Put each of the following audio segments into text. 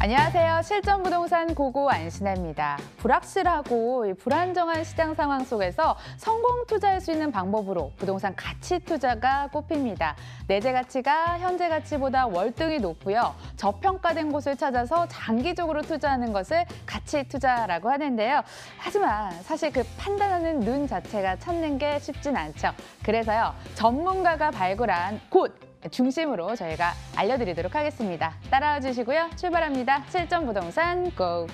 안녕하세요. 실전부동산 고고 안신혜입니다. 불확실하고 불안정한 시장 상황 속에서 성공 투자할 수 있는 방법으로 부동산 가치 투자가 꼽힙니다. 내재 가치가 현재 가치보다 월등히 높고요. 저평가된 곳을 찾아서 장기적으로 투자하는 것을 가치 투자라고 하는데요. 하지만 사실 그 판단하는 눈 자체가 찾는 게 쉽진 않죠. 그래서요. 전문가가 발굴한 곳 중심으로 저희가 알려드리도록 하겠습니다. 따라와 주시고요. 출발합니다. 실전부동산 고고!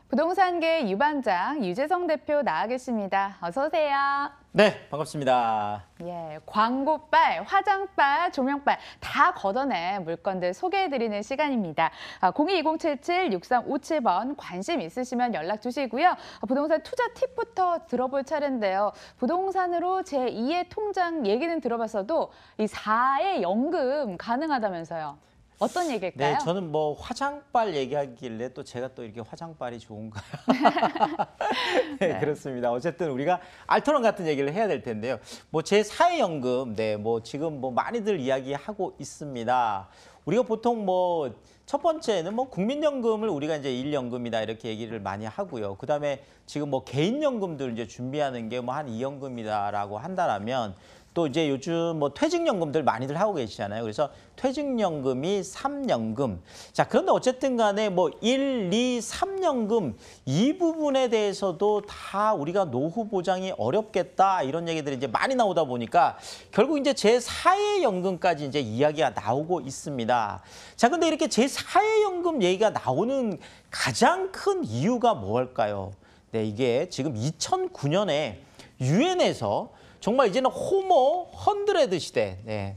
부동산계 유반장 유재성 대표 나와 계십니다. 어서 오세요. 네, 반갑습니다. 예, 광고빨, 화장빨, 조명빨 다 걷어낸 물건들 소개해드리는 시간입니다. 022077-6357번 관심 있으시면 연락 주시고요. 부동산 투자 팁부터 들어볼 차례인데요. 부동산으로 제2의 통장 얘기는 들어봤어도 이 4의 연금 가능하다면서요. 어떤 얘기일까요? 네, 저는 뭐 화장빨 얘기하길래 또 제가 또 이렇게 화장빨이 좋은가요? 네, 네. 그렇습니다. 어쨌든 우리가 알토론 같은 얘기를 해야 될 텐데요. 뭐 제 사회연금, 네, 뭐 지금 뭐 많이들 이야기하고 있습니다. 우리가 보통 뭐 첫 번째는 뭐 국민연금을 우리가 이제 일연금이다 이렇게 얘기를 많이 하고요. 그다음에 지금 뭐 개인연금들 이제 준비하는 게 뭐 한 2연금이다라고 한다라면 또 이제 요즘 뭐 퇴직연금들 많이들 하고 계시잖아요. 그래서 퇴직연금이 3연금. 자, 그런데 어쨌든 간에 뭐 1, 2, 3연금 이 부분에 대해서도 다 우리가 노후 보장이 어렵겠다 이런 얘기들이 이제 많이 나오다 보니까 결국 이제 제4의 연금까지 이제 이야기가 나오고 있습니다. 자, 근데 이렇게 제4의 연금 얘기가 나오는 가장 큰 이유가 뭘까요? 네, 이게 지금 2009년에 유엔에서 정말 이제는 호모 헌드레드 시대. 네.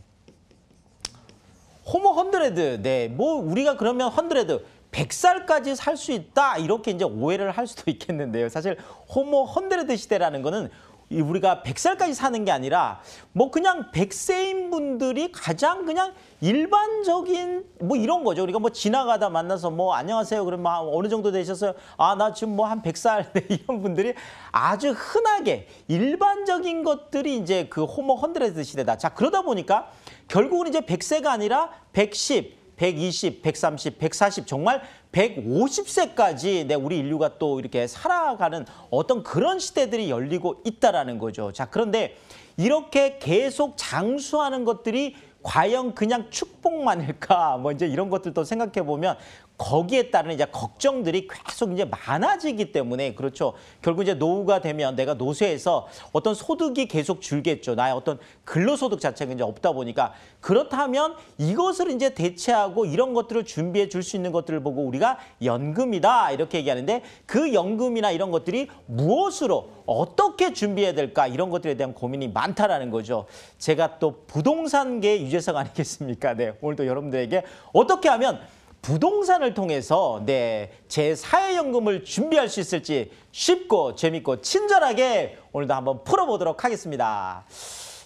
호모 헌드레드. 네. 뭐 우리가 그러면 헌드레드 100살까지 살 수 있다. 이렇게 이제 오해를 할 수도 있겠는데요. 사실 호모 헌드레드 시대라는 거는 우리가 100살까지 사는 게 아니라 뭐 그냥 100세인 분들이 가장 그냥 일반적인 뭐 이런 거죠. 우리가 뭐 지나가다 만나서 뭐 안녕하세요. 그러면 어느 정도 되셨어요? 아, 나 지금 뭐 한 100살 네, 이런 분들이 아주 흔하게 일반적인 것들이 이제 그 호모 헌드레드 시대다. 자, 그러다 보니까 결국은 이제 100세가 아니라 110 120, 130, 140 정말 150세까지 네, 우리 인류가 또 이렇게 살아가는 어떤 그런 시대들이 열리고 있다라는 거죠. 자, 그런데 이렇게 계속 장수하는 것들이 과연 그냥 축복만일까? 뭐 이제 이런 것들도 생각해 보면 거기에 따른 이제 걱정들이 계속 이제 많아지기 때문에 그렇죠. 결국 이제 노후가 되면 내가 노쇠해서 어떤 소득이 계속 줄겠죠. 나의 어떤 근로소득 자체가 이제 없다 보니까 그렇다면 이것을 이제 대체하고 이런 것들을 준비해 줄 수 있는 것들을 보고 우리가 연금이다 이렇게 얘기하는데 그 연금이나 이런 것들이 무엇으로 어떻게 준비해야 될까 이런 것들에 대한 고민이 많다라는 거죠. 제가 또 부동산계 유재석 아니겠습니까? 네, 오늘도 여러분들에게 어떻게 하면 부동산을 통해서 네, 제4의 연금을 준비할 수 있을지 쉽고 재밌고 친절하게 오늘도 한번 풀어보도록 하겠습니다.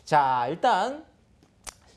자, 일단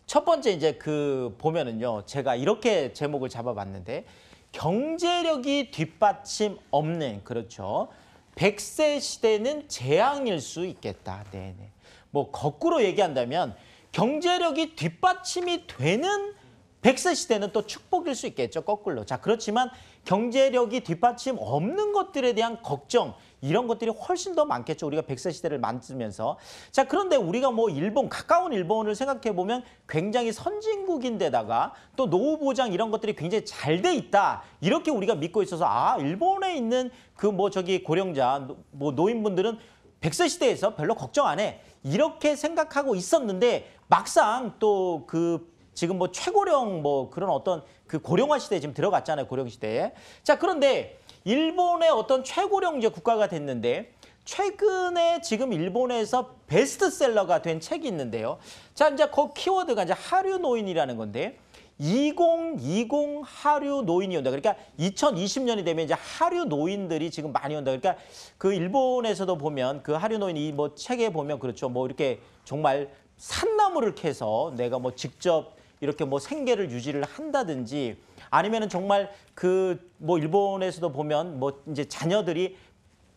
첫 번째 이제 그 보면은요. 제가 이렇게 제목을 잡아봤는데 경제력이 뒷받침 없는 그렇죠. 100세 시대는 재앙일 수 있겠다. 네네. 뭐 거꾸로 얘기한다면 경제력이 뒷받침이 되는 100세 시대는 또 축복일 수 있겠죠, 거꾸로. 자, 그렇지만 경제력이 뒷받침 없는 것들에 대한 걱정, 이런 것들이 훨씬 더 많겠죠. 우리가 100세 시대를 만들면서. 자, 그런데 우리가 뭐 일본, 가까운 일본을 생각해 보면 굉장히 선진국인데다가 또 노후 보장 이런 것들이 굉장히 잘 돼 있다. 이렇게 우리가 믿고 있어서 아, 일본에 있는 그 뭐 저기 고령자, 뭐 노인분들은 100세 시대에서 별로 걱정 안 해. 이렇게 생각하고 있었는데 막상 또 그 지금 뭐 최고령 뭐 그런 어떤 그 고령화 시대에 지금 들어갔잖아요. 고령 시대에. 자, 그런데 일본의 어떤 최고령 이제 국가가 됐는데 최근에 지금 일본에서 베스트셀러가 된 책이 있는데요. 자, 이제 그 키워드가 이제 하류 노인이라는 건데 2020 하류 노인이 온다. 그러니까 2020년이 되면 이제 하류 노인들이 지금 많이 온다. 그러니까 그 일본에서도 보면 그 하류 노인이 뭐 책에 보면 그렇죠. 뭐 이렇게 정말 산나무를 캐서 내가 뭐 직접 이렇게 뭐 생계를 유지를 한다든지 아니면은 정말 그 뭐 일본에서도 보면 뭐 이제 자녀들이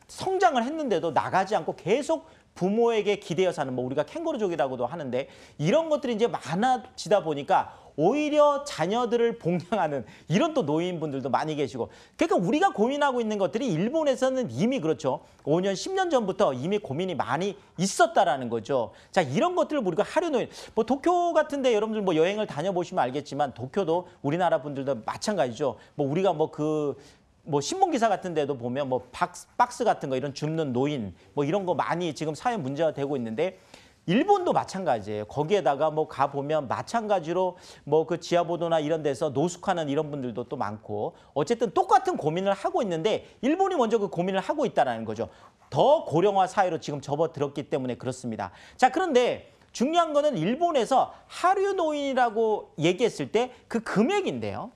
성장을 했는데도 나가지 않고 계속 부모에게 기대어 사는 뭐 우리가 캥거루족이라고도 하는데 이런 것들이 이제 많아지다 보니까 오히려 자녀들을 봉양하는 이런 또 노인분들도 많이 계시고 그러니까 우리가 고민하고 있는 것들이 일본에서는 이미 그렇죠. 5년, 10년 전부터 이미 고민이 많이 있었다라는 거죠. 자, 이런 것들을 우리가 하류 노인 뭐 도쿄 같은데 여러분들 뭐 여행을 다녀보시면 알겠지만 도쿄도 우리나라 분들도 마찬가지죠. 뭐 우리가 뭐 신문 기사 같은 데도 보면 뭐 박스 같은 거 이런 줍는 노인 뭐 이런 거 많이 지금 사회 문제가 되고 있는데 일본도 마찬가지예요. 거기에다가 뭐 가 보면 마찬가지로 뭐 그 지하보도나 이런 데서 노숙하는 이런 분들도 또 많고 어쨌든 똑같은 고민을 하고 있는데 일본이 먼저 그 고민을 하고 있다라는 거죠. 더 고령화 사회로 지금 접어들었기 때문에 그렇습니다. 자, 그런데 중요한 거는 일본에서 하류 노인이라고 얘기했을 때 그 금액인데요.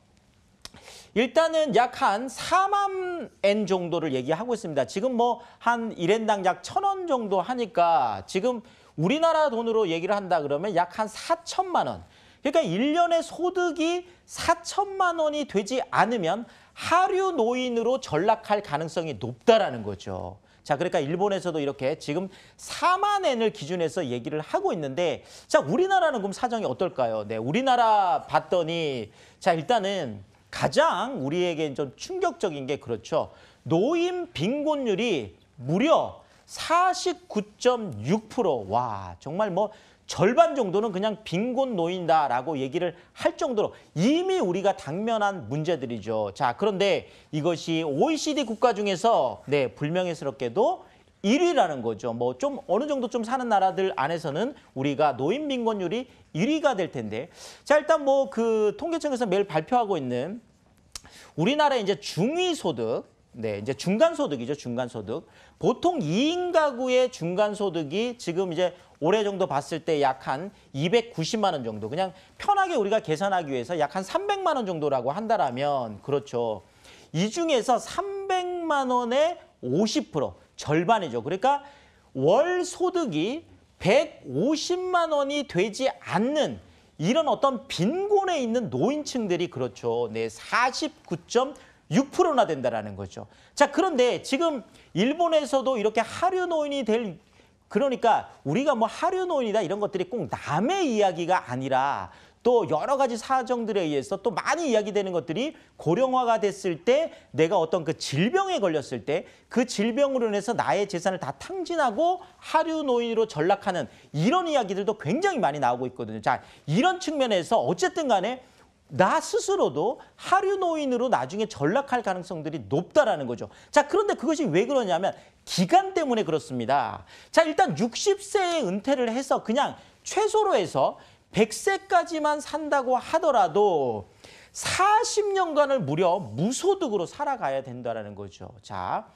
일단은 약 한 4만 엔 정도를 얘기하고 있습니다. 지금 뭐 한 1엔당 약 1,000원 정도 하니까 지금 우리나라 돈으로 얘기를 한다 그러면 약 한 4천만 원. 그러니까 1년의 소득이 4천만 원이 되지 않으면 하류 노인으로 전락할 가능성이 높다라는 거죠. 자, 그러니까 일본에서도 이렇게 지금 4만 엔을 기준해서 얘기를 하고 있는데 자, 우리나라는 그럼 사정이 어떨까요? 네, 우리나라 봤더니 자, 일단은 가장 우리에게 좀 충격적인 게 그렇죠. 노인 빈곤율이 무려 49.6%. 와, 정말 뭐 절반 정도는 그냥 빈곤 노인다라고 얘기를 할 정도로 이미 우리가 당면한 문제들이죠. 자, 그런데 이것이 OECD 국가 중에서 네, 불명예스럽게도 1위라는 거죠. 뭐 좀 어느 정도 좀 사는 나라들 안에서는 우리가 노인 빈곤율이 1위가 될 텐데. 자, 일단 뭐 그 통계청에서 매일 발표하고 있는 우리나라의 이제 중위소득, 네, 이제 중간소득이죠, 중간소득. 보통 2인 가구의 중간소득이 지금 이제 올해 정도 봤을 때 약 한 290만 원 정도. 그냥 편하게 우리가 계산하기 위해서 약 한 300만 원 정도라고 한다라면 그렇죠. 이 중에서 300만 원의 50%, 절반이죠. 그러니까 월 소득이 150만 원이 되지 않는 이런 어떤 빈곤에 있는 노인층들이 그렇죠. 네, 49.6%나 된다라는 거죠. 자, 그런데 지금 일본에서도 이렇게 하류 노인이 될 그러니까 우리가 뭐 하류 노인이다 이런 것들이 꼭 남의 이야기가 아니라 또 여러 가지 사정들에 의해서 또 많이 이야기되는 것들이 고령화가 됐을 때 내가 어떤 그 질병에 걸렸을 때 그 질병으로 인해서 나의 재산을 다 탕진하고 하류 노인으로 전락하는 이런 이야기들도 굉장히 많이 나오고 있거든요. 자, 이런 측면에서 어쨌든 간에 나 스스로도 하류 노인으로 나중에 전락할 가능성들이 높다라는 거죠. 자, 그런데 그것이 왜 그러냐면 기간 때문에 그렇습니다. 자, 일단 60세에 은퇴를 해서 그냥 최소로 해서 100세까지만 산다고 하더라도 40년간을 무려 무소득으로 살아가야 된다는 거죠. 자,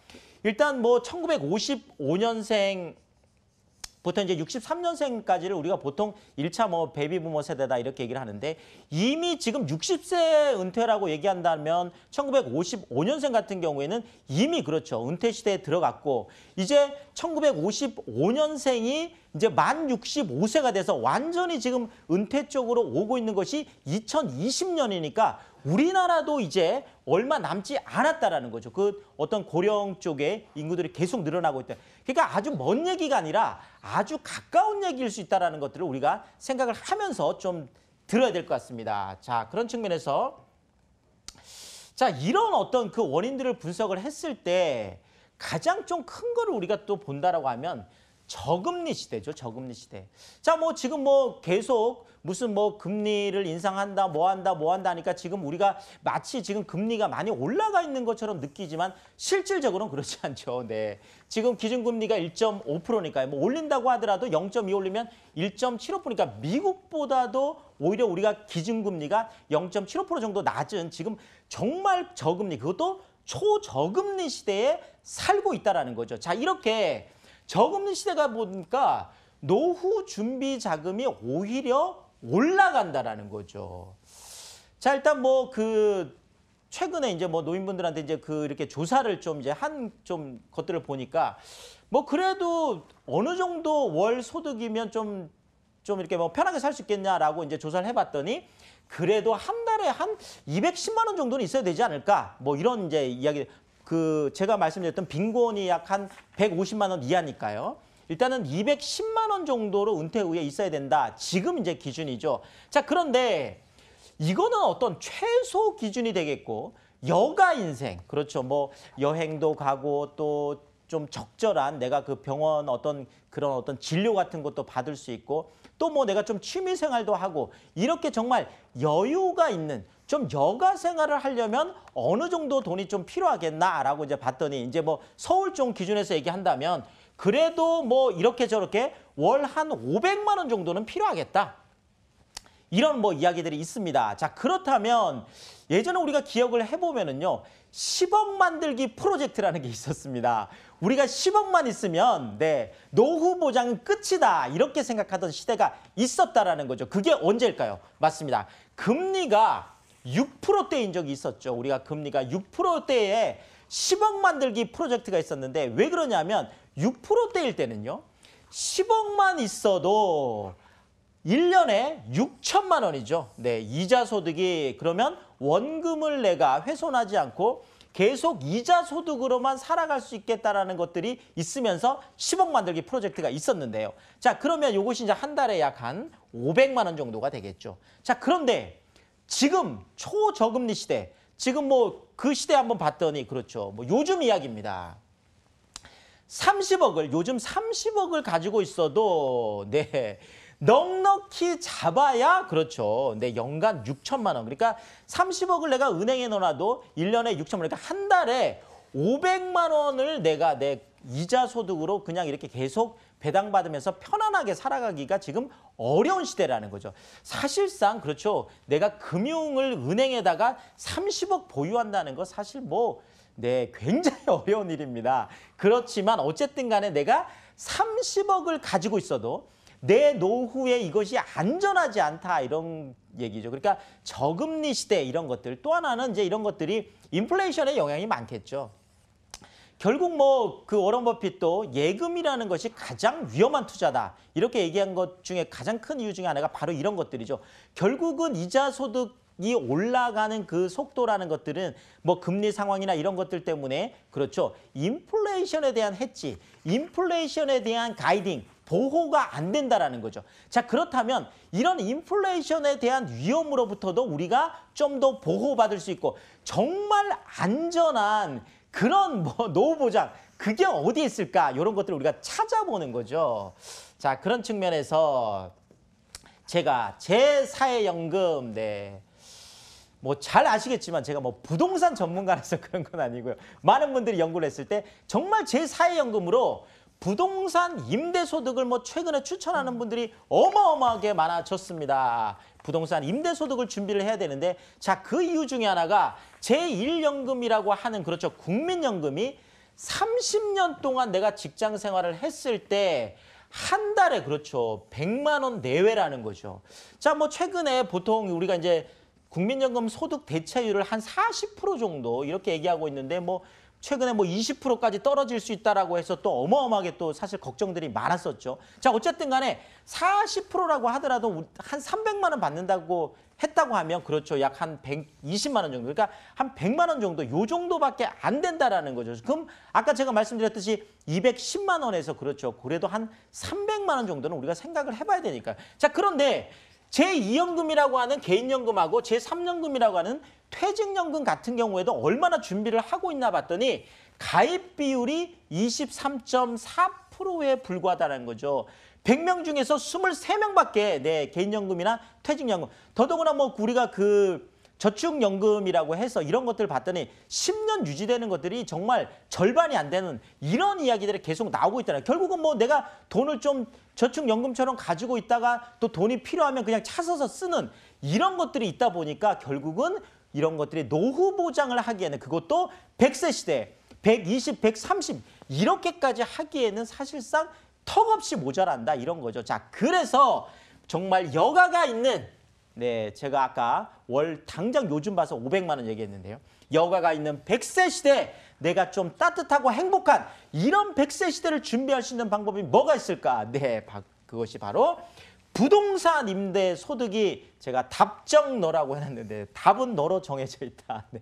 일단 뭐 1955년생 부터 이제 63년생까지를 우리가 보통 1차 뭐 베이비부머 세대다 이렇게 얘기를 하는데 이미 지금 60세 은퇴라고 얘기한다면 1955년생 같은 경우에는 이미 그렇죠. 은퇴 시대에 들어갔고 이제 1955년생이 이제 만 65세가 돼서 완전히 지금 은퇴 쪽으로 오고 있는 것이 2020년이니까 우리나라도 이제 얼마 남지 않았다라는 거죠. 그 어떤 고령 쪽에 인구들이 계속 늘어나고 있다. 그러니까 아주 먼 얘기가 아니라 아주 가까운 얘기일 수 있다는 것들을 우리가 생각을 하면서 좀 들어야 될 것 같습니다. 자, 그런 측면에서 자, 이런 어떤 그 원인들을 분석을 했을 때 가장 좀 큰 거를 우리가 또 본다라고 하면 저금리 시대죠. 저금리 시대. 자, 뭐 지금 뭐 계속 무슨 뭐 금리를 인상한다, 뭐 한다 하니까 지금 우리가 마치 지금 금리가 많이 올라가 있는 것처럼 느끼지만 실질적으로는 그렇지 않죠. 네. 지금 기준금리가 1.5%니까요. 뭐 올린다고 하더라도 0.2 올리면 1.75%니까 미국보다도 오히려 우리가 기준금리가 0.75% 정도 낮은 지금 정말 저금리, 그것도 초저금리 시대에 살고 있다라는 거죠. 자, 이렇게 저금리 시대가 보니까 노후 준비 자금이 오히려 올라간다라는 거죠. 자, 일단 뭐 최근에 이제 뭐 노인분들한테 이제 이렇게 조사를 좀 이제 한 좀 것들을 보니까 뭐 그래도 어느 정도 월 소득이면 좀 이렇게 뭐 편하게 살 수 있겠냐라고 이제 조사를 해봤더니 그래도 한 달에 한 210만 원 정도는 있어야 되지 않을까? 뭐 이런 이제 이야기, 제가 말씀드렸던 빈곤이 약 한 150만 원 이하니까요. 일단은 210만 원 정도로 은퇴 후에 있어야 된다. 지금 이제 기준이죠. 자, 그런데 이거는 어떤 최소 기준이 되겠고, 여가 인생, 그렇죠. 뭐 여행도 가고 또 좀 적절한 내가 그 병원 그런 어떤 진료 같은 것도 받을 수 있고, 또 뭐 내가 좀 취미 생활도 하고, 이렇게 정말 여유가 있는 좀 여가 생활을 하려면 어느 정도 돈이 좀 필요하겠나라고 이제 봤더니, 이제 뭐 서울 쪽 기준에서 얘기한다면 그래도 뭐 이렇게 저렇게 월 한 500만 원 정도는 필요하겠다. 이런 뭐 이야기들이 있습니다. 자, 그렇다면 예전에 우리가 기억을 해보면은요, 10억 만들기 프로젝트라는 게 있었습니다. 우리가 10억만 있으면 노후 보장은 끝이다, 이렇게 생각하던 시대가 있었다라는 거죠. 그게 언제일까요? 맞습니다. 금리가 6%대인 적이 있었죠. 우리가 금리가 6%대에 10억 만들기 프로젝트가 있었는데, 왜 그러냐면 6%대일 때는요, 10억만 있어도 1년에 6천만 원이죠. 이자 소득이, 그러면 원금을 내가 훼손하지 않고 계속 이자 소득으로만 살아갈 수 있겠다라는 것들이 있으면서 10억 만들기 프로젝트가 있었는데요. 자, 그러면 이것이 이제 한 달에 약 한 500만 원 정도가 되겠죠. 자, 그런데 지금 초저금리 시대, 지금 뭐 그 시대 한번 봤더니, 그렇죠. 뭐 요즘 이야기입니다. 30억을, 요즘 30억을 가지고 있어도 넉넉히 잡아야, 그렇죠. 연간 6천만 원. 그러니까 30억을 내가 은행에 넣어놔도 1년에 6천만 원. 그러니까 한 달에 500만 원을 내가 내 이자 소득으로 그냥 이렇게 계속 배당받으면서 편안하게 살아가기가 지금 어려운 시대라는 거죠. 사실상, 그렇죠. 내가 금융을 은행에다가 30억 보유한다는 거 사실 굉장히 어려운 일입니다. 그렇지만 어쨌든 간에 내가 30억을 가지고 있어도 내 노후에 이것이 안전하지 않다, 이런 얘기죠. 그러니까 저금리 시대, 이런 것들. 또 하나는 이제 이런 것들이 인플레이션의 영향이 많겠죠. 결국 워런 버핏도 예금이라는 것이 가장 위험한 투자다, 이렇게 얘기한 것 중에 가장 큰 이유 중에 하나가 바로 이런 것들이죠. 결국은 이자 소득이 올라가는 그 속도라는 것들은 금리 상황이나 이런 것들 때문에, 그렇죠. 인플레이션에 대한 해지, 인플레이션에 대한 가이딩, 보호가 안 된다라는 거죠. 자, 그렇다면 이런 인플레이션에 대한 위험으로부터도 우리가 좀 더 보호받을 수 있고, 정말 안전한 그런 노후 보장, 그게 어디에 있을까? 이런 것들을 우리가 찾아보는 거죠. 자, 그런 측면에서 제가 제 사회연금, 잘 아시겠지만 제가 부동산 전문가라서 그런 건 아니고요. 많은 분들이 연구를 했을 때 정말 제 사회연금으로 부동산 임대소득을 최근에 추천하는 분들이 어마어마하게 많아졌습니다. 부동산 임대소득을 준비를 해야 되는데, 자, 그 이유 중에 하나가 제1연금이라고 하는, 그렇죠. 국민연금이 30년 동안 내가 직장 생활을 했을 때 한 달에, 그렇죠. 100만 원 내외라는 거죠. 자, 최근에 보통 우리가 이제 국민연금 소득 대체율을 한 40% 정도 이렇게 얘기하고 있는데, 최근에 20%까지 떨어질 수 있다라고 해서 또 어마어마하게 또 사실 걱정들이 많았었죠. 자, 어쨌든 간에 40%라고 하더라도 한 300만 원 받는다고 했다고 하면, 그렇죠. 약 한 120만 원 정도. 그러니까 한 100만 원 정도, 요 정도밖에 안 된다라는 거죠. 그럼 아까 제가 말씀드렸듯이 210만 원에서, 그렇죠. 그래도 한 300만 원 정도는 우리가 생각을 해봐야 되니까. 자, 그런데 제2연금이라고 하는 개인연금하고 제3연금이라고 하는 퇴직연금 같은 경우에도 얼마나 준비를 하고 있나 봤더니 가입 비율이 23.4%에 불과하다는 거죠. 100명 중에서 23명밖에 개인연금이나 퇴직연금, 더더구나 우리가 저축연금이라고 해서 이런 것들을 봤더니 10년 유지되는 것들이 정말 절반이 안 되는 이런 이야기들이 계속 나오고 있다는 거예요. 결국은 내가 돈을 좀 저축연금처럼 가지고 있다가 또 돈이 필요하면 그냥 찾아서 쓰는 이런 것들이 있다 보니까 결국은 이런 것들이 노후 보장을 하기에는, 그것도 100세 시대, 120, 130 이렇게까지 하기에는 사실상 턱없이 모자란다, 이런 거죠. 자, 그래서 정말 여가가 있는 네, 제가 아까 월 당장 요즘 봐서 500만 원 얘기했는데요. 여가가 있는 100세 시대, 내가 좀 따뜻하고 행복한 이런 100세 시대를 준비할 수 있는 방법이 뭐가 있을까? 네, 그것이 바로 부동산 임대 소득이, 제가 답정 너라고 해놨는데 답은 너로 정해져 있다. 네.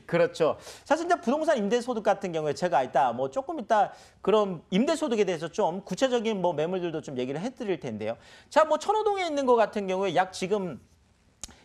그렇죠. 사실 이제 부동산 임대 소득 같은 경우에 제가 조금 이따 그런 임대 소득에 대해서 좀 구체적인 매물들도 좀 얘기를 해드릴 텐데요. 자, 천호동에 있는 것 같은 경우에 약 지금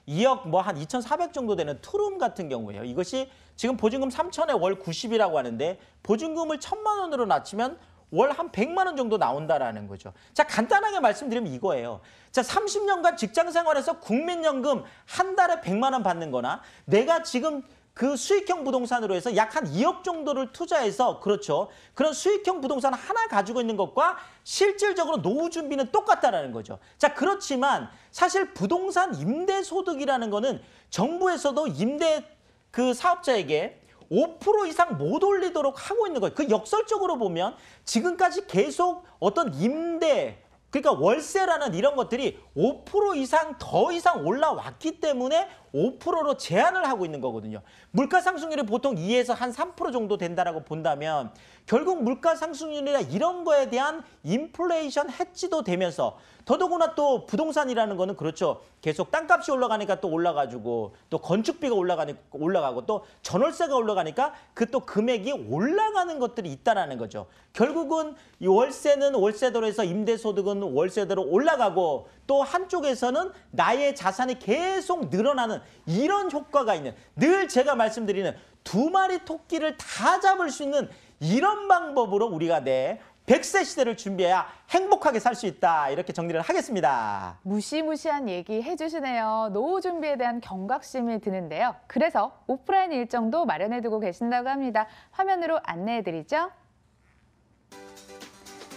2억 한 2,400 정도 되는 투룸 같은 경우에요. 이것이 지금 보증금 3천에 월 90이라고 하는데 보증금을 1,000만 원으로 낮추면 월 한 100만 원 정도 나온다라는 거죠. 자, 간단하게 말씀드리면 이거예요. 자, 30년간 직장 생활에서 국민연금 한 달에 100만 원 받는 거나, 내가 지금 그 수익형 부동산으로 해서 약 한 2억 정도를 투자해서, 그렇죠, 그런 수익형 부동산 하나 가지고 있는 것과 실질적으로 노후 준비는 똑같다라는 거죠. 자, 그렇지만 사실 부동산 임대 소득이라는 거는 정부에서도 임대 그 사업자에게 5% 이상 못 올리도록 하고 있는 거예요. 그 역설적으로 보면 지금까지 계속 어떤 임대, 그러니까 월세라는 이런 것들이 5% 이상 더 이상 올라왔기 때문에 5%로 제한을 하고 있는 거거든요. 물가 상승률이 보통 2에서 한 3% 정도 된다라고 본다면 결국 물가 상승률이나 이런 거에 대한 인플레이션 해지도 되면서, 더더구나 또 부동산이라는 거는 그렇죠, 계속 땅값이 올라가니까 또 올라가지고, 또 건축비가 올라가고, 또 전월세가 올라가니까 그 또 금액이 올라가는 것들이 있다라는 거죠. 결국은 이 월세는 월세대로 해서 임대소득은 월세대로 올라가고, 또 한쪽에서는 나의 자산이 계속 늘어나는 이런 효과가 있는, 늘 제가 말씀드리는 두 마리 토끼를 다 잡을 수 있는 이런 방법으로 우리가 100세 시대를 준비해야 행복하게 살 수 있다, 이렇게 정리를 하겠습니다. 무시무시한 얘기 해주시네요. 노후 준비에 대한 경각심이 드는데요. 그래서 오프라인 일정도 마련해두고 계신다고 합니다. 화면으로 안내해드리죠.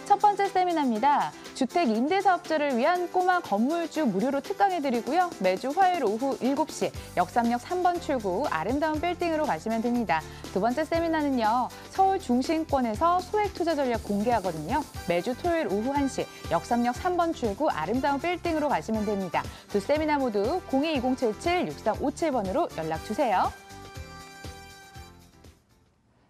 첫 번째 세미나입니다. 주택 임대사업자를 위한 꼬마 건물주 무료로 특강해드리고요. 매주 화요일 오후 7시 역삼역 3번 출구 아름다운 빌딩으로 가시면 됩니다. 두 번째 세미나는요. 서울 중심권에서 소액 투자 전략 공개하거든요. 매주 토요일 오후 1시 역삼역 3번 출구 아름다운 빌딩으로 가시면 됩니다. 두 세미나 모두 02-2077-6357번으로 연락주세요.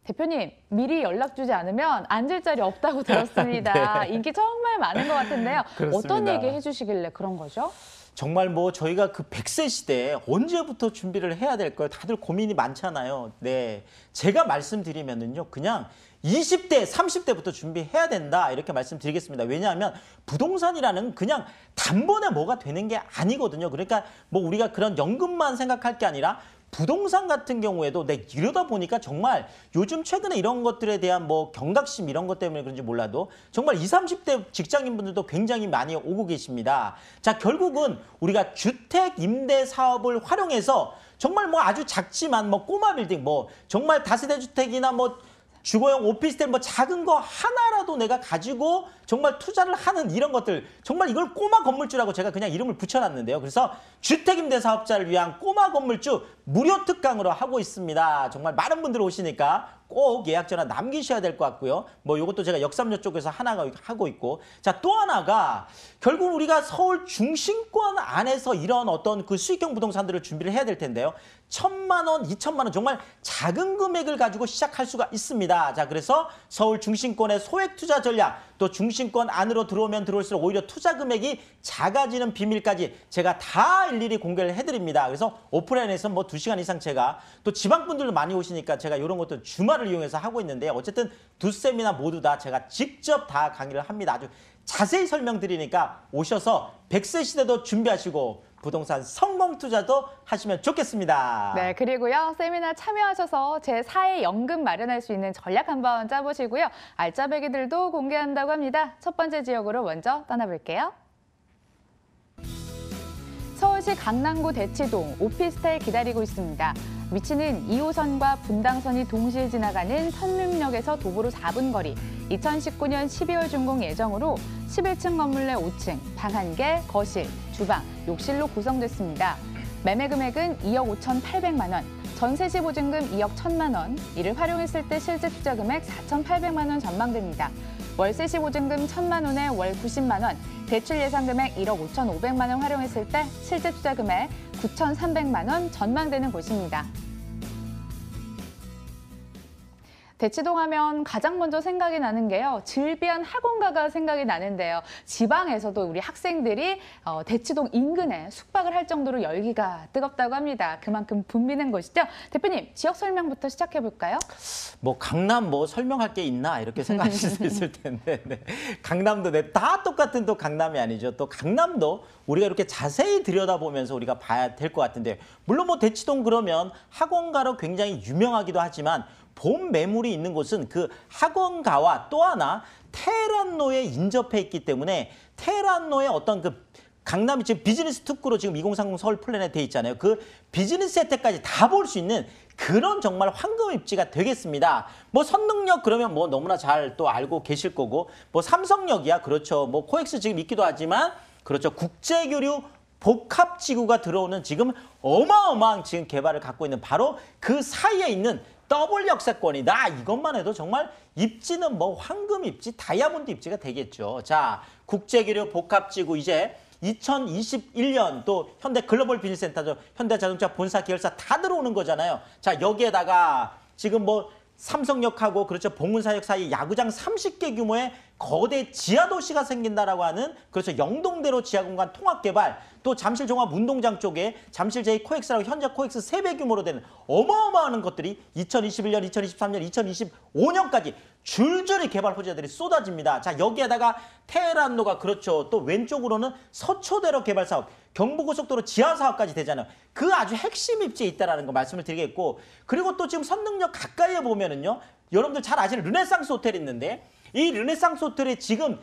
대표님, 미리 연락 주지 않으면 앉을 자리 없다고 들었습니다. 네. 인기 정말 많은 것 같은데요. 그렇습니다. 어떤 얘기 해주시길래 그런 거죠? 정말 저희가 그 100세 시대에 언제부터 준비를 해야 될까요? 다들 고민이 많잖아요. 네, 제가 말씀드리면은요, 그냥 20대, 30대부터 준비해야 된다, 이렇게 말씀드리겠습니다. 왜냐하면 부동산이라는 그냥 단번에 뭐가 되는 게 아니거든요. 그러니까 우리가 그런 연금만 생각할 게 아니라 부동산 같은 경우에도 이러다 보니까 정말 요즘 최근에 이런 것들에 대한 경각심 이런 것 때문에 그런지 몰라도 정말 20, 30대 직장인분들도 굉장히 많이 오고 계십니다. 자, 결국은 우리가 주택 임대 사업을 활용해서 정말 아주 작지만 꼬마 빌딩, 정말 다세대 주택이나 주거용 오피스텔 작은 거 하나라도 내가 가지고 정말 투자를 하는 이런 것들, 정말 이걸 꼬마 건물주라고 제가 그냥 이름을 붙여놨는데요. 그래서 주택임대사업자를 위한 꼬마 건물주 무료 특강으로 하고 있습니다. 정말 많은 분들 오시니까 꼭 예약 전화 남기셔야 될 것 같고요. 요것도 제가 역삼역 쪽에서 하나가 하고 있고, 자, 또 하나가 결국 우리가 서울 중심권 안에서 이런 어떤 그 수익형 부동산들을 준비를 해야 될 텐데요. 1,000만 원, 2,000만 원 정말 작은 금액을 가지고 시작할 수가 있습니다. 자, 그래서 서울 중심권의 소액 투자 전략, 또 중심권 안으로 들어오면 들어올수록 오히려 투자 금액이 작아지는 비밀까지 제가 다 일일이 공개를 해드립니다. 그래서 오프라인에서 2시간 이상 제가, 또 지방분들도 많이 오시니까 제가 이런 것도 주말을 이용해서 하고 있는데, 어쨌든 두 세미나 모두 다 제가 직접 다 강의를 합니다. 아주 자세히 설명드리니까 오셔서 100세 시대도 준비하시고 부동산 성공 투자도 하시면 좋겠습니다. 네, 그리고요. 세미나 참여하셔서 제4의 연금 마련할 수 있는 전략 한번 짜보시고요. 알짜배기들도 공개한다고 합니다. 첫 번째 지역으로 먼저 떠나볼게요. 서울시 강남구 대치동 오피스텔 기다리고 있습니다. 위치는 2호선과 분당선이 동시에 지나가는 선릉역에서 도보로 4분 거리, 2019년 12월 준공 예정으로 11층 건물 내 5층, 방 1개, 거실, 주방, 욕실로 구성됐습니다. 매매 금액은 2억 5,800만 원, 전세 시 보증금 2억 1,000만 원, 이를 활용했을 때 실제 투자 금액 4,800만 원 전망됩니다. 월세 시보증금 1,000만 원에 월 90만 원, 대출 예상 금액 1억 5,500만 원 활용했을 때 실제 투자 금액 9,300만 원 전망되는 곳입니다. 대치동 하면 가장 먼저 생각이 나는 게요. 즐비한 학원가가 생각이 나는데요. 지방에서도 우리 학생들이 대치동 인근에 숙박을 할 정도로 열기가 뜨겁다고 합니다. 그만큼 붐비는 곳이죠. 대표님, 지역 설명부터 시작해 볼까요? 뭐 강남 뭐 설명할 게 있나 이렇게 생각하실 수 있을 텐데 네. 강남도 다 똑같은 또 강남이 아니죠. 또 강남도 우리가 이렇게 자세히 들여다보면서 우리가 봐야 될 것 같은데 물론 뭐 대치동 그러면 학원가로 굉장히 유명하기도 하지만 본 매물이 있는 곳은 그 학원가와 또 하나 테헤란로에 인접해 있기 때문에 테헤란로의 어떤 그 강남이 지금 비즈니스 특구로 지금 2030 서울 플랜에 돼 있잖아요. 그 비즈니스 혜택까지 다 볼 수 있는 그런 정말 황금 입지가 되겠습니다. 뭐 선릉역 그러면 뭐 너무나 잘 또 알고 계실 거고 뭐 삼성역이야 그렇죠. 뭐 코엑스 지금 있기도 하지만 그렇죠. 국제교류 복합지구가 들어오는 지금 어마어마한 지금 개발을 갖고 있는 바로 그 사이에 있는 더블 역세권이다. 이것만 해도 정말 입지는 뭐 황금 입지, 다이아몬드 입지가 되겠죠. 자, 국제기류 복합지구 이제 2021년 또 현대 글로벌 비즈니스센터죠. 현대자동차 본사 계열사 다 들어오는 거잖아요. 자, 여기에다가 지금 뭐 삼성역하고 그렇죠. 봉은사역 사이 야구장 30개 규모의 거대 지하도시가 생긴다라고 하는 그렇죠. 영동대로 지하공간 통합개발 또 잠실 종합운동장 쪽에 잠실 제2코엑스라고 현재 코엑스 3배 규모로 되는 어마어마한 것들이 2021년, 2023년, 2025년까지 줄줄이 개발 호재들이 쏟아집니다. 자, 여기에다가 테헤란로가 그렇죠. 또 왼쪽으로는 서초대로 개발 사업, 경부고속도로 지하 사업까지 되잖아요. 그 아주 핵심 입지에 있다라는 거 말씀을 드리겠고 그리고 또 지금 선릉역 가까이에 보면은요. 여러분들 잘 아시는 르네상스 호텔이 있는데 이 르네상스 호텔이 지금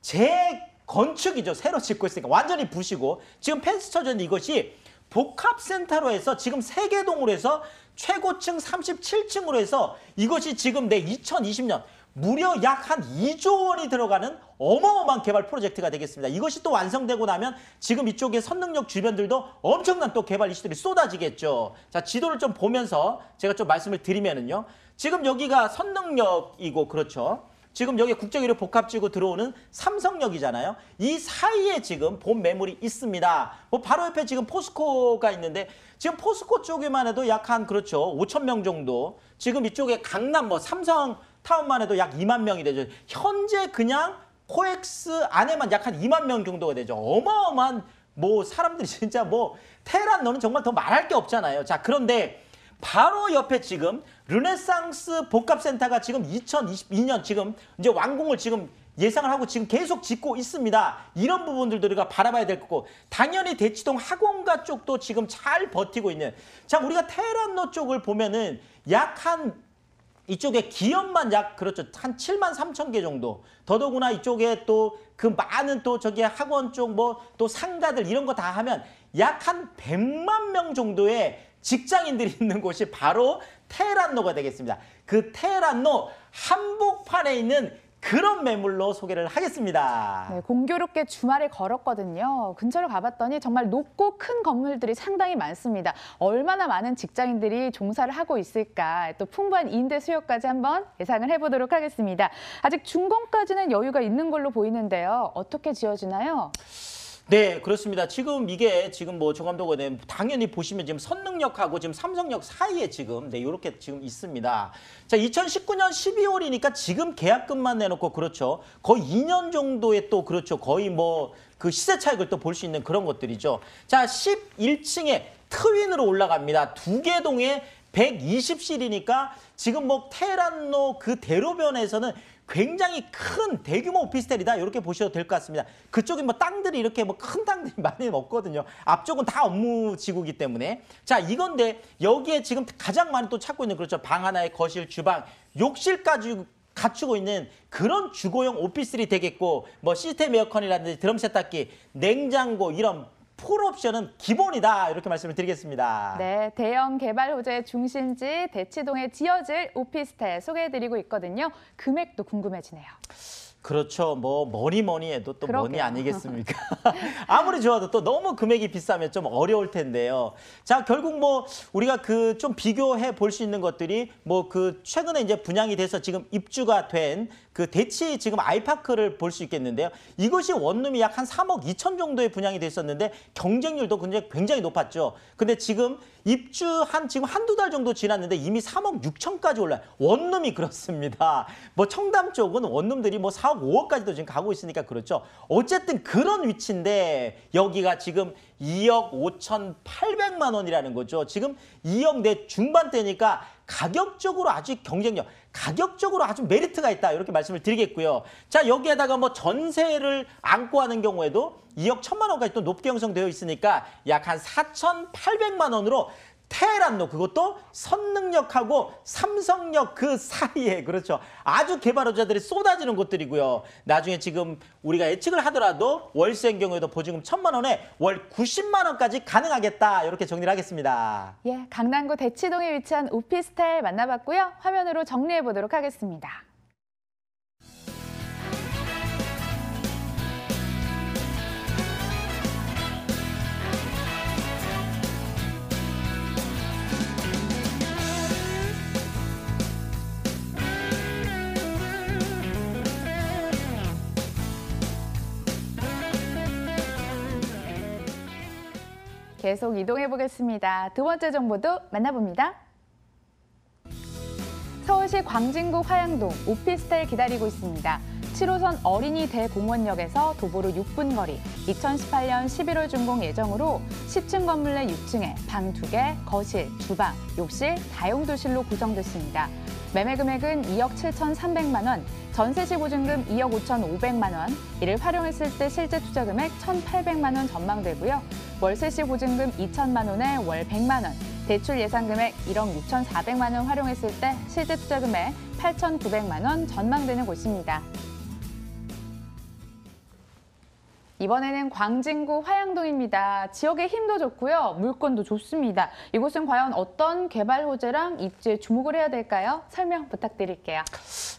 재건축이죠. 새로 짓고 있으니까 완전히 부시고 지금 펜스 쳐져 있는 이것이 복합센터로 해서 지금 세계동으로 해서 최고층 37층으로 해서 이것이 지금 내 2020년 무려 약 한 2조 원이 들어가는 어마어마한 개발 프로젝트가 되겠습니다. 이것이 또 완성되고 나면 지금 이쪽에 선릉역 주변들도 엄청난 또 개발 이슈들이 쏟아지겠죠. 자, 지도를 좀 보면서 제가 좀 말씀을 드리면은요. 지금 여기가 선릉역이고 그렇죠. 지금 여기 국제기류 복합지구 들어오는 삼성역이잖아요. 이 사이에 지금 본 매물이 있습니다. 뭐 바로 옆에 지금 포스코가 있는데 지금 포스코 쪽에만 해도 약 한 그렇죠. 5천 명 정도. 지금 이쪽에 강남 뭐 삼성타운만 해도 약 2만 명이 되죠. 현재 그냥 코엑스 안에만 약 한 2만 명 정도가 되죠. 어마어마한 뭐 사람들이 진짜 뭐 테헤란로는 정말 더 말할 게 없잖아요. 자, 그런데 바로 옆에 지금 르네상스 복합센터가 지금 2022년 지금 이제 완공을 지금 예상을 하고 지금 계속 짓고 있습니다. 이런 부분들도 우리가 바라봐야 될 거고 당연히 대치동 학원가 쪽도 지금 잘 버티고 있는 자 우리가 테헤란로 쪽을 보면은 약 한 이쪽에 기업만 약 그렇죠 한 7만 3천 개 정도 더더구나 이쪽에 또 그 많은 또 저기 학원 쪽 뭐 또 상가들 이런 거 다 하면 약 한 100만 명 정도의 직장인들이 있는 곳이 바로 테헤란로가 되겠습니다. 그 테헤란로 한복판에 있는 그런 매물로 소개를 하겠습니다. 네, 공교롭게 주말에 걸었거든요. 근처를 가봤더니 정말 높고 큰 건물들이 상당히 많습니다. 얼마나 많은 직장인들이 종사를 하고 있을까 또 풍부한 임대 수요까지 한번 예상을 해보도록 하겠습니다. 아직 준공까지는 여유가 있는 걸로 보이는데요. 어떻게 지어지나요? 네, 그렇습니다. 지금 이게 지금 뭐 조감독 의원님 당연히 보시면 지금 선릉역하고 지금 삼성역 사이에 지금 네, 이렇게 지금 있습니다. 자, 2019년 12월이니까 지금 계약금만 내놓고 그렇죠. 거의 2년 정도의 또 그렇죠. 거의 뭐 그 시세 차익을 또 볼 수 있는 그런 것들이죠. 자, 11층에 트윈으로 올라갑니다. 두 개 동에 120실이니까 지금 뭐 테헤란로 그 대로변에서는 굉장히 큰 대규모 오피스텔이다 이렇게 보셔도 될 것 같습니다. 그쪽에 뭐 땅들이 이렇게 뭐 큰 땅들이 많이 없거든요. 앞쪽은 다 업무지구이기 때문에 자 이건데 여기에 지금 가장 많이 또 찾고 있는 그렇죠. 방 하나에 거실, 주방, 욕실까지 갖추고 있는 그런 주거용 오피스텔이 되겠고 뭐 시스템 에어컨이라든지 드럼 세탁기, 냉장고 이런 풀옵션은 기본이다 이렇게 말씀을 드리겠습니다. 네, 대형 개발 호재의 중심지 대치동에 지어질 오피스텔 소개해드리고 있거든요. 금액도 궁금해지네요. 그렇죠. 뭐 뭐니 해도 또 그러게요. 뭐니 아니겠습니까? 아무리 좋아도 또 너무 금액이 비싸면 좀 어려울 텐데요. 자, 결국 뭐 우리가 그 좀 비교해 볼 수 있는 것들이 뭐 그 최근에 이제 분양이 돼서 지금 입주가 된 그 대치 지금 아이파크를 볼 수 있겠는데요. 이것이 원룸이 약 한 3억 2천 정도에 분양이 됐었는데 경쟁률도 굉장히 높았죠. 근데 지금 입주한 지금 한두 달 정도 지났는데 이미 3억 6천까지 올라요. 원룸이 그렇습니다. 뭐 청담 쪽은 원룸들이 뭐 4억 5억까지도 지금 가고 있으니까 그렇죠. 어쨌든 그런 위치인데 여기가 지금 2억 5,800만 원이라는 거죠. 지금 2억 내 중반대니까 가격적으로 아주 경쟁력, 가격적으로 아주 메리트가 있다 이렇게 말씀을 드리겠고요. 자, 여기에다가 뭐 전세를 안고 하는 경우에도 2억 1천만 원까지 또 높게 형성되어 있으니까 약 한 4,800만 원으로 테헤란로, 그것도 선능력하고 삼성역 그 사이에, 그렇죠, 아주 개발업자들이 쏟아지는 곳들이고요. 나중에 지금 우리가 예측을 하더라도 월세인 경우에도 보증금 1,000만 원에 월 90만 원까지 가능하겠다 이렇게 정리를 하겠습니다. 예, 강남구 대치동에 위치한 오피스텔 만나봤고요. 화면으로 정리해 보도록 하겠습니다. 계속 이동해 보겠습니다. 두 번째 정보도 만나봅니다. 서울시 광진구 화양동 오피스텔 기다리고 있습니다. 7호선 어린이 대공원역에서 도보로 6분 거리, 2018년 11월 준공 예정으로 10층 건물 내 6층에 방 2개, 거실, 주방, 욕실, 다용도실로 구성됐습니다. 매매 금액은 2억 7,300만 원, 전세시 보증금 2억 5,500만 원, 이를 활용했을 때 실제 투자 금액 1,800만 원 전망되고요. 월세시 보증금 2천만 원에 월 100만 원, 대출 예상 금액 1억 6,400만 원 활용했을 때 실제 투자 금액 8,900만 원 전망되는 곳입니다. 이번에는 광진구 화양동입니다. 지역의 힘도 좋고요. 물건도 좋습니다. 이곳은 과연 어떤 개발 호재랑 입지에 주목을 해야 될까요? 설명 부탁드릴게요.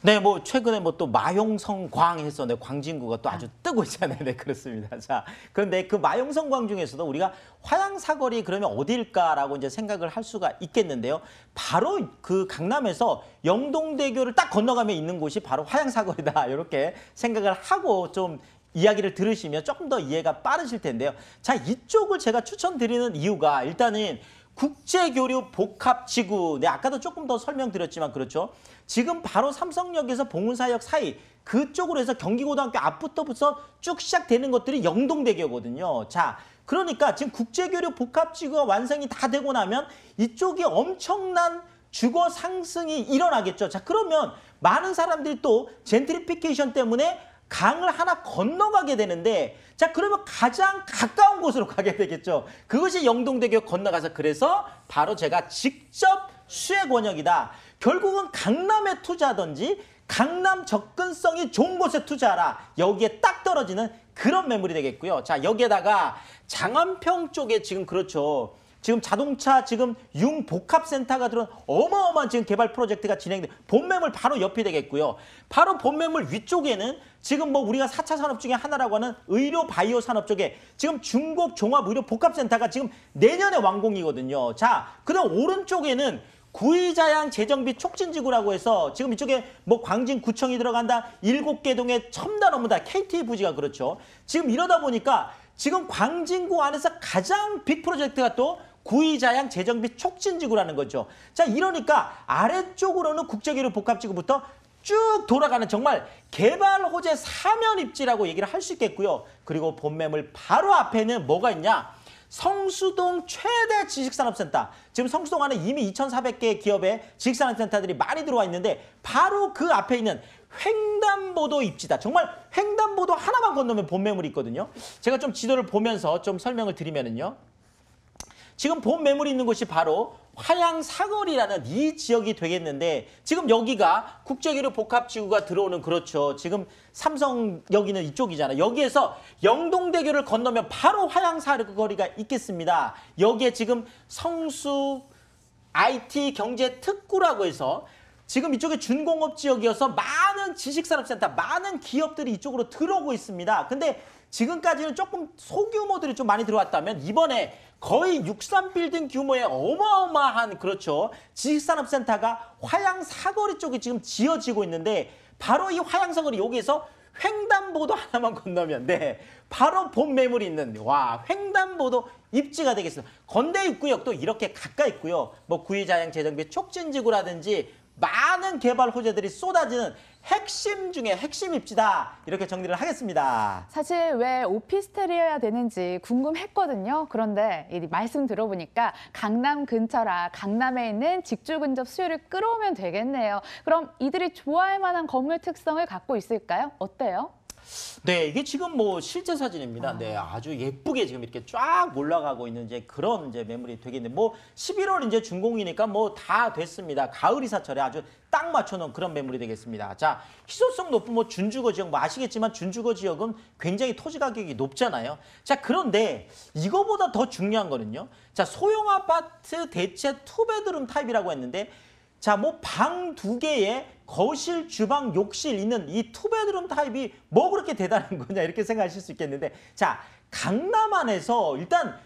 네, 뭐 최근에 뭐 또 마용성광 해서 네, 광진구가 또 아주 뜨고 있잖아요. 네, 그렇습니다. 자, 그런데 그 마용성광 중에서도 우리가 화양사거리 그러면 어딜까라고 이제 생각을 할 수가 있겠는데요. 바로 그 강남에서 영동대교를 딱 건너가면 있는 곳이 바로 화양사거리다. 이렇게 생각을 하고 좀 이야기를 들으시면 조금 더 이해가 빠르실 텐데요. 자, 이쪽을 제가 추천드리는 이유가 일단은 국제교류 복합지구, 네, 아까도 조금 더 설명드렸지만 그렇죠. 지금 바로 삼성역에서 봉은사역 사이 그쪽으로 해서 경기고등학교 앞부터부터 쭉 시작되는 것들이 영동대교거든요. 자, 그러니까 지금 국제교류 복합지구가 완성이 다 되고 나면 이쪽이 엄청난 주거 상승이 일어나겠죠. 자, 그러면 많은 사람들이 또 젠트리피케이션 때문에 강을 하나 건너가게 되는데, 자, 그러면 가장 가까운 곳으로 가게 되겠죠. 그것이 영동대교 건너가서, 그래서 바로 제가 직접 수혜 권역이다. 결국은 강남에 투자하든지 강남 접근성이 좋은 곳에 투자하라. 여기에 딱 떨어지는 그런 매물이 되겠고요. 자, 여기에다가 장안평 쪽에 지금 그렇죠. 지금 자동차 지금 융복합센터가 들어온 어마어마한 지금 개발 프로젝트가 진행돼, 본매물 바로 옆이 되겠고요. 바로 본매물 위쪽에는 지금 뭐 우리가 4차 산업 중에 하나라고 하는 의료 바이오 산업 쪽에 지금 중곡 종합 의료 복합센터가 지금 내년에 완공이거든요. 자, 그다음 오른쪽에는 구의자양 재정비 촉진지구라고 해서 지금 이쪽에 뭐 광진구청이 들어간다, 7개 동의 첨단 업무다, KT 부지가 그렇죠. 지금 이러다 보니까 지금 광진구 안에서 가장 빅 프로젝트가 또 구의자양 재정비 촉진지구라는 거죠. 자, 이러니까 아래쪽으로는 국제교류 복합지구부터 쭉 돌아가는 정말 개발 호재 사면 입지라고 얘기를 할 수 있겠고요. 그리고 본매물 바로 앞에는 뭐가 있냐? 성수동 최대 지식산업센터. 지금 성수동 안에 이미 2,400개 기업의 지식산업센터들이 많이 들어와 있는데 바로 그 앞에 있는 횡단보도 입지다. 정말 횡단보도 하나만 건너면 본매물이 있거든요. 제가 좀 지도를 보면서 좀 설명을 드리면은요. 지금 본매물이 있는 곳이 바로 화양사거리라는 이 지역이 되겠는데, 지금 여기가 국제교류 복합지구가 들어오는, 그렇죠. 지금 삼성역이는 이쪽이잖아요. 여기에서 영동대교를 건너면 바로 화양사거리가 있겠습니다. 여기에 지금 성수 IT 경제 특구라고 해서 지금 이쪽에 준공업 지역이어서 많은 지식산업센터, 많은 기업들이 이쪽으로 들어오고 있습니다. 근데 지금까지는 조금 소규모들이 좀 많이 들어왔다면 이번에 거의 63빌딩 규모의 어마어마한, 그렇죠, 지식산업센터가 화양사거리 쪽에 지금 지어지고 있는데 바로 이 화양석을 여기에서 횡단보도 하나만 건너면 바로 본 매물이 있는 횡단보도 입지가 되겠습니다. 건대 입구역도 이렇게 가까이 있고요. 뭐 구의자양 재정비 촉진지구라든지 많은 개발 호재들이 쏟아지는 핵심 중에 핵심 입지다. 이렇게 정리를 하겠습니다. 사실 왜 오피스텔이어야 되는지 궁금했거든요. 그런데 이 말씀 들어보니까 강남 근처라 강남에 있는 직주 근접 수요를 끌어오면 되겠네요. 그럼 이들이 좋아할 만한 건물 특성을 갖고 있을까요? 어때요? 네, 이게 지금 뭐 실제 사진입니다. 네, 아주 예쁘게 지금 이렇게 쫙 올라가고 있는 그런 매물이 되겠는데, 뭐 11월 이제 준공이니까 뭐 다 됐습니다. 가을 이사철에 아주 딱 맞춰놓은 그런 매물이 되겠습니다. 자, 희소성 높은 뭐 준주거 지역, 뭐 아시겠지만 준주거 지역은 굉장히 토지 가격이 높잖아요. 자, 그런데 이거보다 더 중요한 거는요. 자, 소형 아파트 대체 투베드룸 타입이라고 했는데, 자, 뭐 방 2개에 거실, 주방, 욕실 있는 이 투베드룸 타입이 뭐 그렇게 대단한 거냐 이렇게 생각하실 수 있겠는데, 자, 강남 안에서 일단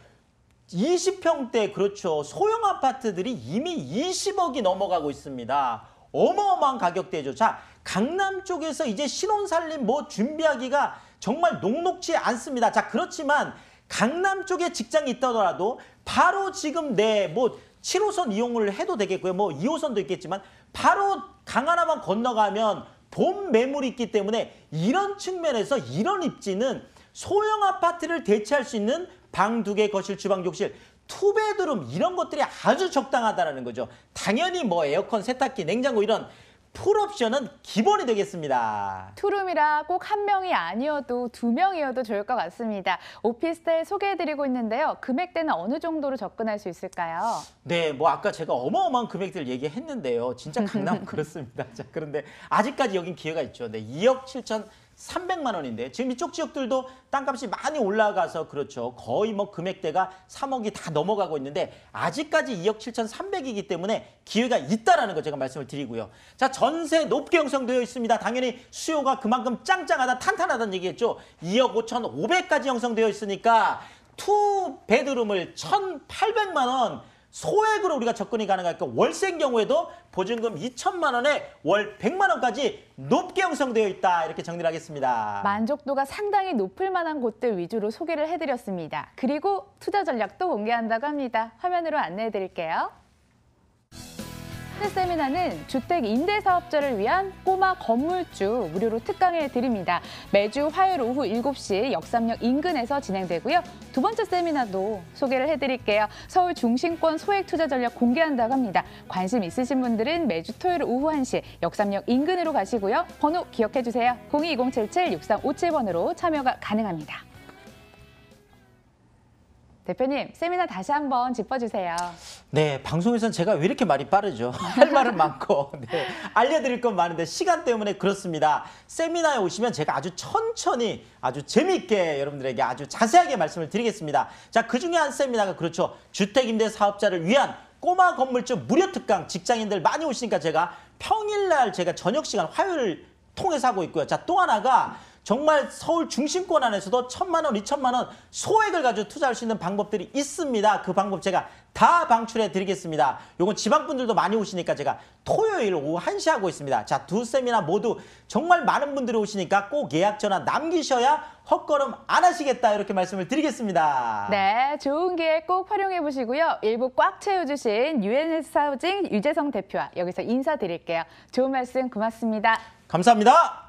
20평대 그렇죠. 소형 아파트들이 이미 20억이 넘어가고 있습니다. 어마어마한 가격대죠. 자, 강남 쪽에서 이제 신혼살림 뭐 준비하기가 정말 녹록지 않습니다. 자, 그렇지만 강남 쪽에 직장이 있더라도 바로 지금 뭐 7호선 이용을 해도 되겠고요. 뭐 2호선도 있겠지만 바로 강 하나만 건너가면 본 매물이 있기 때문에 이런 측면에서 이런 입지는 소형 아파트를 대체할 수 있는 방 2개, 거실, 주방, 욕실, 투베드룸 이런 것들이 아주 적당하다는 거죠. 당연히 뭐 에어컨, 세탁기, 냉장고 이런 풀옵션은 기본이 되겠습니다. 투룸이라 꼭 한 명이 아니어도 2명이어도 좋을 것 같습니다. 오피스텔 소개해드리고 있는데요. 금액대는 어느 정도로 접근할 수 있을까요? 네, 뭐 아까 제가 어마어마한 금액들 얘기했는데요. 진짜 강남 그렇습니다. 자, 그런데 아직까지 여긴 기회가 있죠. 네, 2억 7,300만 원인데 지금 이쪽 지역들도 땅값이 많이 올라가서 그렇죠. 거의 뭐 금액대가 3억이 다 넘어가고 있는데 아직까지 2억 7,300이기 때문에 기회가 있다라는 거 제가 말씀을 드리고요. 자, 전세 높게 형성되어 있습니다. 당연히 수요가 그만큼 짱짱하다, 탄탄하다는 얘기겠죠. 2억 5,500까지 형성되어 있으니까 투 베드룸을 1,800만 원 소액으로 우리가 접근이 가능하니까 월세인 경우에도 보증금 2천만 원에 월 100만 원까지 높게 형성되어 있다. 이렇게 정리를 하겠습니다. 만족도가 상당히 높을 만한 곳들 위주로 소개를 해드렸습니다. 그리고 투자 전략도 공개한다고 합니다. 화면으로 안내해드릴게요. 세미나는 주택 임대 사업자를 위한 꼬마 건물주 무료로 특강을 드립니다. 매주 화요일 오후 7시 역삼역 인근에서 진행되고요. 두 번째 세미나도 소개를 해드릴게요. 서울 중심권 소액 투자 전략 공개한다고 합니다. 관심 있으신 분들은 매주 토요일 오후 1시 역삼역 인근으로 가시고요. 번호 기억해 주세요. 02-2077-6357번으로 참여가 가능합니다. 대표님, 세미나 다시 한번 짚어주세요. 네, 방송에서는 제가 왜 이렇게 말이 빠르죠? 할 말은 많고 알려드릴 건 많은데 시간 때문에 그렇습니다. 세미나에 오시면 제가 아주 천천히 아주 재미있게 여러분들에게 아주 자세하게 말씀을 드리겠습니다. 자, 그중에 한 세미나가 그렇죠. 주택임대 사업자를 위한 꼬마 건물주 무료 특강, 직장인들 많이 오시니까 제가 평일날 제가 저녁 시간 화요일 통해서 하고 있고요. 자, 또 하나가 정말 서울 중심권 안에서도 1,000만 원, 2천만 원 소액을 가지고 투자할 수 있는 방법들이 있습니다. 그 방법 제가 다 방출해 드리겠습니다. 요건 지방분들도 많이 오시니까 제가 토요일 오후 1시 하고 있습니다. 자, 두 세미나 모두 정말 많은 분들이 오시니까 꼭 예약 전화 남기셔야 헛걸음 안 하시겠다 이렇게 말씀을 드리겠습니다. 네, 좋은 기회 꼭 활용해 보시고요. 일부 꽉 채워주신 UNS 하우징 유재성 대표와 여기서 인사드릴게요. 좋은 말씀 고맙습니다. 감사합니다.